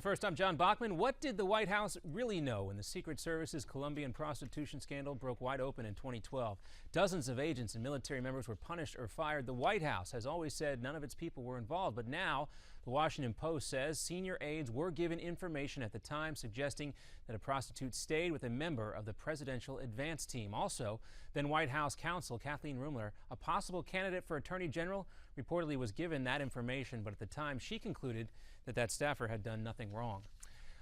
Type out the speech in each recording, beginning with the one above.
But first, I'm John Bachman. What did the White House really know when the Secret Service's Colombian prostitution scandal broke wide open in 2012? Dozens of agents and military members were punished or fired. The White House has always said none of its people were involved, but now the Washington Post says senior aides were given information at the time suggesting that a prostitute stayed with a member of the presidential advance team. Also, then White House counsel Kathleen Rumler, a possible candidate for Attorney General, reportedly was given that information, but at the time she concluded that that staffer had done nothing wrong.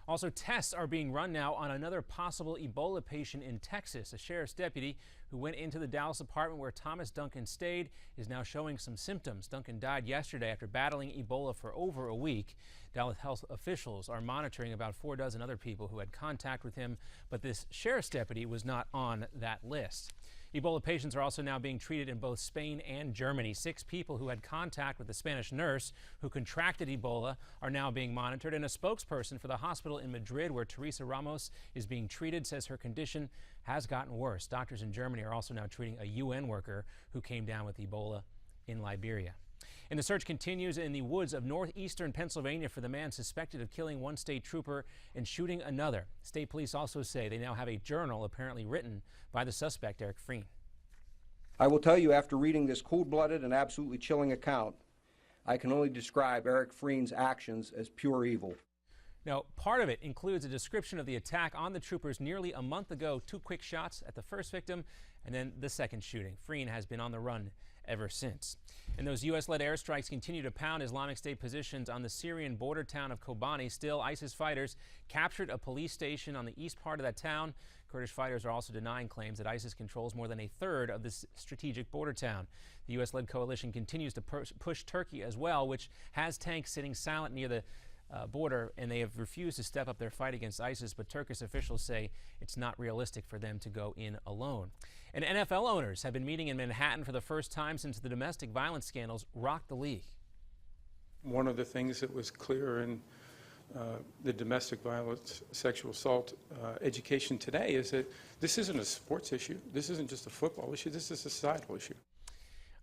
Also, tests are being run now on another possible Ebola patient in Texas. A sheriff's deputy who went into the Dallas apartment where Thomas Duncan stayed is now showing some symptoms. Duncan died yesterday after battling Ebola for over a week. Dallas health officials are monitoring about 4 dozen other people who had contact with him, but this sheriff's deputy was not on that list. Ebola patients are also now being treated in both Spain and Germany. 6 people who had contact with a Spanish nurse who contracted Ebola are now being monitored, and a spokesperson for the hospital in Madrid where Teresa Ramos is being treated says her condition has gotten worse. Doctors in Germany are also now treating a UN worker who came down with Ebola in Liberia. And the search continues in the woods of northeastern Pennsylvania for the man suspected of killing one state trooper and shooting another. State police also say they now have a journal apparently written by the suspect, Eric Freen. I will tell you, after reading this cold-blooded and absolutely chilling account, I can only describe Eric Freen's actions as pure evil. Now, part of it includes a description of the attack on the troopers nearly a month ago. 2 quick shots at the first victim and then the second shooting. Freen has been on the run ever since. And those U.S.-led airstrikes continue to pound Islamic State positions on the Syrian border town of Kobani. Still, ISIS fighters captured a police station on the east part of that town. Kurdish fighters are also denying claims that ISIS controls more than a third of this strategic border town. The U.S.-led coalition continues to push Turkey as well, which has tanks sitting silent near the border, and they have refused to step up their fight against ISIS, but Turkish officials say it's not realistic for them to go in alone. And NFL owners have been meeting in Manhattan for the first time since the domestic violence scandals rocked the league. One of the things that was clear in the domestic violence, sexual assault education today is that this isn't a sports issue. This isn't just a football issue. This is a societal issue.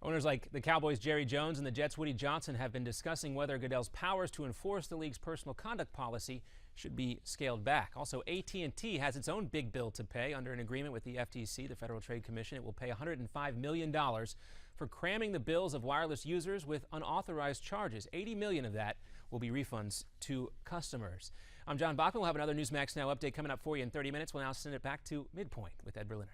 Owners like the Cowboys' Jerry Jones and the Jets' Woody Johnson have been discussing whether Goodell's powers to enforce the league's personal conduct policy should be scaled back. Also, AT&T has its own big bill to pay. Under an agreement with the FTC, the Federal Trade Commission, it will pay $105 million for cramming the bills of wireless users with unauthorized charges. $80 million of that will be refunds to customers. I'm John Bachman. We'll have another Newsmax Now update coming up for you in 30 minutes. We'll now send it back to Midpoint with Ed Berliner.